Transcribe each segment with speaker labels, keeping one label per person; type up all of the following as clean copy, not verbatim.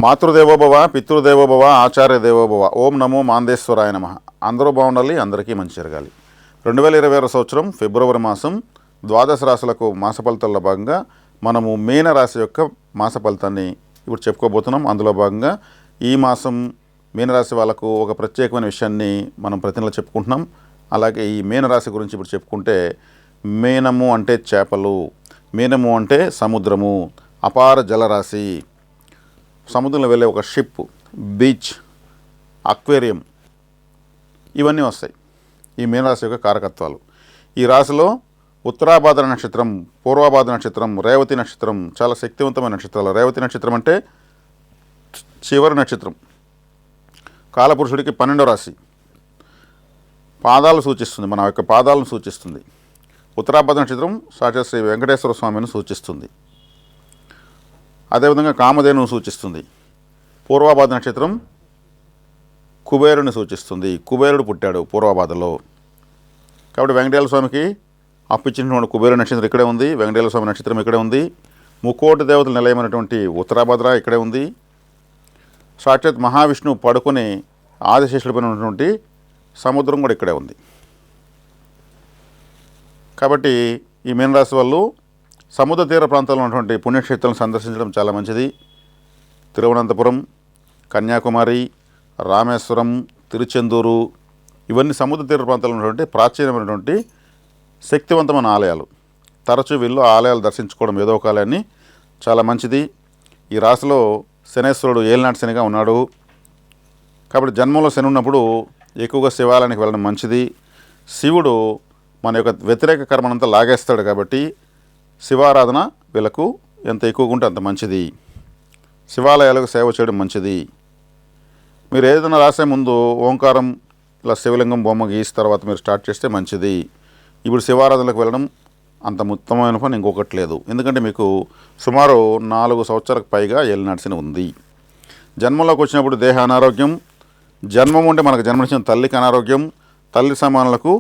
Speaker 1: మాతృదేవోభవ, పితృదేవోభవ, ఆచార్య దేవోభవ. ఓం నమో మాందేశ్వరాయ నమః. అందరూ బాగుండాలి, అందరికీ మంచి జరగాలి. 2026 సంవత్సరం ఫిబ్రవరి మాసం ద్వాదశ రాశులకు మాస ఫలితాల్లో భాగంగా మనము మీన రాశి యొక్క మాస ఫలితాన్ని ఇప్పుడు చెప్పుకోబోతున్నాం. అందులో భాగంగా ఈ మాసం మీనరాశి వాళ్ళకు ఒక ప్రత్యేకమైన విషయాన్ని మనం ప్రతి నెల చెప్పుకుంటున్నాం. అలాగే ఈ మీనరాశి గురించి ఇప్పుడు చెప్పుకుంటే, మీనము అంటే చేపలు, మీనము అంటే సముద్రము, అపార జలరాశి, సముద్రంలో వెళ్ళే ఒక షిప్, బీచ్, అక్వేరియం, ఇవన్నీ వస్తాయి ఈ మీనరాశి యొక్క కారకత్వాలు. ఈ రాశిలో ఉత్తరాభాద్ర నక్షత్రం, పూర్వభాద్ర నక్షత్రం, రేవతి నక్షత్రం చాలా శక్తివంతమైన నక్షత్రాలు. రేవతి నక్షత్రం అంటే చివరి నక్షత్రం, కాలపురుషుడికి 12వ రాశి, పాదాలు సూచిస్తుంది, మన యొక్క పాదాలను సూచిస్తుంది. ఉత్తరాభాద్ర నక్షత్రం సాక్షాత్ శ్రీ వెంకటేశ్వర స్వామిని సూచిస్తుంది. అదేవిధంగా కామధేనును సూచిస్తుంది. పూర్వభాద్ర నక్షత్రం కుబేరుని సూచిస్తుంది. కుబేరుడు పుట్టాడు పూర్వభాద్రలో. కాబట్టి వెంకటేశ్వర స్వామికి అప్పిచ్చినటువంటి కుబేరు నక్షత్రం ఇక్కడే ఉంది, వెంకటేశ్వర స్వామి నక్షత్రం ఇక్కడే ఉంది, ముక్కోటి దేవతల నిలయమైనటువంటి ఉత్తరాభాద్ర ఇక్కడే ఉంది, సాక్షాత్ మహావిష్ణువు పడుకుని ఆదిశేషుడిపైన ఉన్నటువంటి సముద్రం కూడా ఇక్కడే ఉంది. కాబట్టి ఈ మీనరాశి వాళ్ళు సముద్ర తీర ప్రాంతాల్లో ఉన్నటువంటి పుణ్యక్షేత్రాలను సందర్శించడం చాలా మంచిది. తిరువనంతపురం, కన్యాకుమారి, రామేశ్వరం, తిరుచెందూరు, ఇవన్నీ సముద్ర తీర ప్రాంతాల్లో ఉన్నటువంటి ప్రాచీనమైనటువంటి శక్తివంతమైన ఆలయాలు. తరచూ వీళ్ళు ఆలయాలు దర్శించుకోవడం, ఏదో ఒక ఆలయాన్ని, చాలా మంచిది. ఈ రాశిలో శనేశ్వరుడు ఏలినాటి శనిగా ఉన్నాడు. కాబట్టి జన్మంలో శని ఉన్నప్పుడు ఎక్కువగా శివాలయానికి వెళ్ళడం మంచిది. శివుడు మన యొక్క వ్యతిరేక కర్మనంతా లాగేస్తాడు. కాబట్టి శివారాధన వీళ్ళకు ఎంత ఎక్కువగా ఉంటే అంత మంచిది. శివాలయాలకు సేవ చేయడం మంచిది. మీరు ఏదైనా రాసే ముందు ఓంకారం ఇలా శివలింగం బొమ్మ గీసిన తర్వాత మీరు స్టార్ట్ చేస్తే మంచిది. ఇప్పుడు శివారాధనలకు వెళ్ళడం అంత ఉత్తమమైన పని ఇంకొకటి లేదు. ఎందుకంటే మీకు సుమారు 4 సంవత్సరాలకు పైగా ఏలినాటి శని ఉంది. జన్మలోకి వచ్చినప్పుడు దేహ అనారోగ్యం, జన్మం ఉంటే మనకు జన్మనిచ్చిన తల్లికి అనారోగ్యం, తల్లి సమానులకు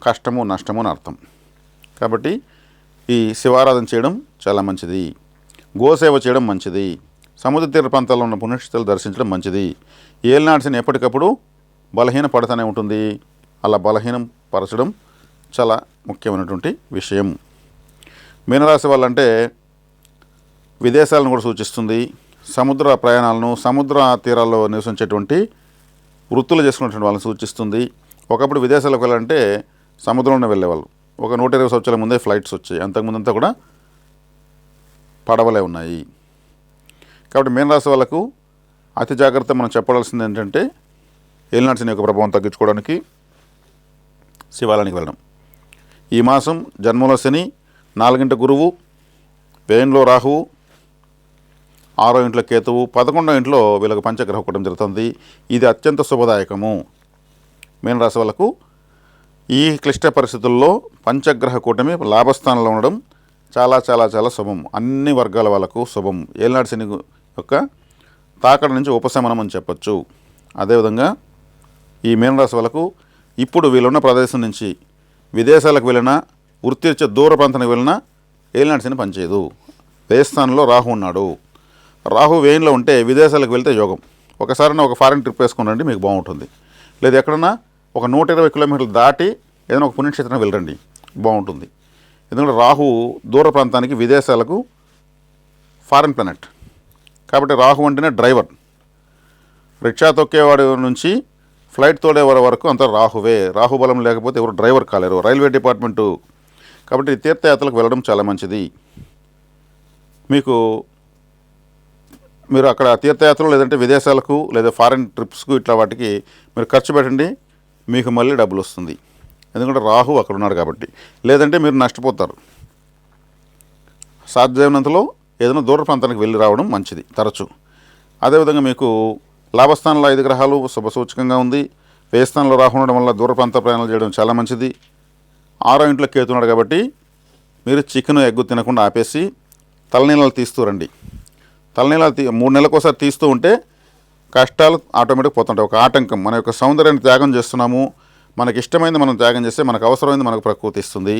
Speaker 1: కష్టము, నష్టము అని అర్థం. కాబట్టి ఈ శివారాధన చేయడం చాలా మంచిది. గోసేవ చేయడం మంచిది. సముద్ర తీర ప్రాంతాల్లో ఉన్న పుణ్యక్షేత్రాలు దర్శించడం మంచిది. ఏలినాటి శని ఎప్పటికప్పుడు బలహీన పడుతూనే ఉంటుంది. అలా బలహీనం పరచడం చాలా ముఖ్యమైనటువంటి విషయం. మీనరాశి వాళ్ళంటే విదేశాలను కూడా సూచిస్తుంది. సముద్ర ప్రయాణాలను, సముద్ర తీరాల్లో నివసించేటువంటి వృత్తులు చేసుకునేటువంటి వాళ్ళని సూచిస్తుంది. ఒకప్పుడు విదేశాలకు వెళ్ళాలంటే సముద్రంలోనే వెళ్ళేవాళ్ళు. ఒక 120 సంవత్సరాల ముందే ఫ్లైట్స్ వచ్చాయి. అంతకుముందంతా కూడా పడవలే ఉన్నాయి. కాబట్టి మీనరాశి వాళ్ళకు అతి జాగ్రత్త మనం చెప్పాల్సింది ఏంటంటే, ఏలినాటి శని యొక్క ప్రభావం తగ్గించుకోవడానికి శివాలయానికి వెళ్ళడం. ఈ మాసం జన్మలో శని, 4వ గురువు, వ్యయంలో రాహువు, 6వ ఇంట్లో కేతువు, 11వ ఇంట్లో వీళ్ళకు పంచగ్రహ కూటమి జరుగుతుంది. ఇది అత్యంత శుభదాయకము. మీనరాశి వాళ్ళకు ఈ క్లిష్ట పరిస్థితుల్లో పంచగ్రహ కూటమి లాభస్థానంలో ఉండడం చాలా చాలా చాలా శుభం. అన్ని వర్గాల వాళ్ళకు శుభం. ఏలినాటి శని యొక్క తాకడ నుంచి ఉపశమనం అని చెప్పచ్చు. అదేవిధంగా ఈ మీనరాశి వాళ్ళకు ఇప్పుడు వీళ్ళున్న ప్రదేశం నుంచి విదేశాలకు వెళ్ళినా, వృత్తిరీత్యా దూర ప్రాంతానికి వెళ్ళినా ఏలినాటి శని పనిచేయదు. వ్యయస్థానంలో రాహు ఉన్నాడు. రాహు వ్యయంలో ఉంటే విదేశాలకు వెళ్తే యోగం. ఒకసారైనా ఒక ఫారెన్ ట్రిప్ వేసుకుని మీకు బాగుంటుంది. లేదా ఎక్కడన్నా ఒక 120 కిలోమీటర్లు దాటి ఏదైనా ఒక పుణ్యక్షేత్రం వెళ్ళండి, బాగుంటుంది. ఎందుకంటే రాహు దూర ప్రాంతానికి, విదేశాలకు ఫారెన్ ప్లానెట్. కాబట్టి రాహు అంటేనే డ్రైవర్. రిక్షా తొక్కేవాడి నుంచి ఫ్లైట్ తోడేవారి వరకు అంతా రాహువే. రాహుబలం లేకపోతే ఎవరు డ్రైవర్ కాలేరు. Railway department. కాబట్టి తీర్థయాత్రలకు వెళ్ళడం చాలా మంచిది. మీరు అక్కడ తీర్థయాత్రలు, లేదంటే విదేశాలకు, లేదా ఫారెన్ ట్రిప్స్కు, ఇట్లా వాటికి మీరు ఖర్చు పెట్టండి, మీకు మళ్ళీ డబ్బులు వస్తుంది. ఎందుకంటే రాహు అక్కడ ఉన్నాడు కాబట్టి. లేదంటే మీరు నష్టపోతారు. సాధ్యమైనంతలో ఏదైనా దూర ప్రాంతానికి వెళ్ళి రావడం మంచిది తరచు. అదేవిధంగా మీకు లాభస్థానంలో 5 గ్రహాలు శుభసూచకంగా ఉంది. వ్యయస్థానంలో రాహు ఉండడం వల్ల దూర ప్రాంత ప్రయాణాలు చేయడం చాలా మంచిది. 6వ ఇంట్లో కేతున్నాడు కాబట్టి మీరు చికెన్, ఎగ్గు తినకుండా ఆపేసి తలనీళ్ళలు తీస్తూ రండి. తలనీళ్ళలు 3 నెలలకోసారి తీస్తూ ఉంటే కష్టాలు ఆటోమేటిక్ పోతుంటాయి. ఒక ఆటంకం. మన యొక్క సౌందర్యాన్ని త్యాగం చేస్తున్నాము. మనకి ఇష్టమైంది మనం త్యాగం చేస్తే మనకు అవసరమైంది మనకు ప్రకృతి ఇస్తుంది.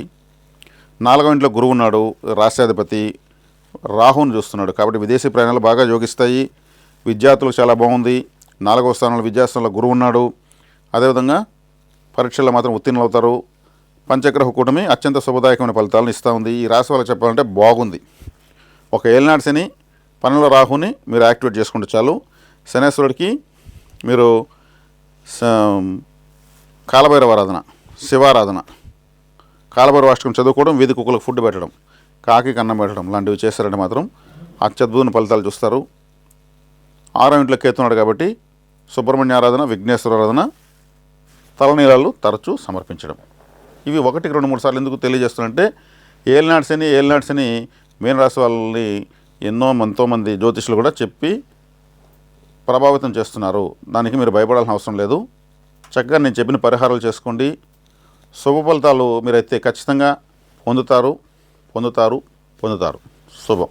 Speaker 1: 4వ ఇంట్లో గురువు ఉన్నాడు, రాష్ట్రాధిపతి. రాహుని చూస్తున్నాడు. కాబట్టి విదేశీ ప్రయాణాలు బాగా యోగిస్తాయి. విద్యార్థులకు చాలా బాగుంది. 4వ స్థానంలో విద్యాస్థానంలో గురువు ఉన్నాడు. అదేవిధంగా పరీక్షల్లో మాత్రం ఉత్తీర్ణులు అవుతారు. పంచగ్రహ కూటమి అత్యంత శుభదాయకమైన ఫలితాలను ఇస్తూ ఉంది. ఈ రాశి వాళ్ళకి చెప్పాలంటే బాగుంది. ఒక ఏలినాటి శని, 12లో రాహుని మీరు యాక్టివేట్ చేసుకుంటే చాలు. శనేశ్వరుడికి మీరు కాలభైరవ ఆరాధన, శివారాధన, కాలభైరవ అష్టకం చదువుకోవడం, వీధి కుక్కలకు ఫుడ్ పెట్టడం, కాకి కన్నం పెట్టడం లాంటివి చేస్తారంటే మాత్రం అత్యద్భుతమైన ఫలితాలు చూస్తారు. 6వ ఇంట్లో కేతున్నాడు కాబట్టి సుబ్రహ్మణ్య ఆరాధన, విఘ్నేశ్వర ఆరాధన, తలనీలాలు తరచూ సమర్పించడం. ఇవి 1, 2, 3 సార్లు ఎందుకు తెలియజేస్తున్నారంటే ఏలినాటి శని మీనరాశి వాళ్ళని ఎంతోమంది జ్యోతిషులు కూడా చెప్పి ప్రభావితం చేస్తున్నారు. దానికి మీరు భయపడాల్సిన అవసరం లేదు. చక్కగా నేను చెప్పిన పరిహారాలు చేసుకోండి. శుభ ఫలితాలు మీరైతే ఖచ్చితంగా పొందుతారు. శుభం.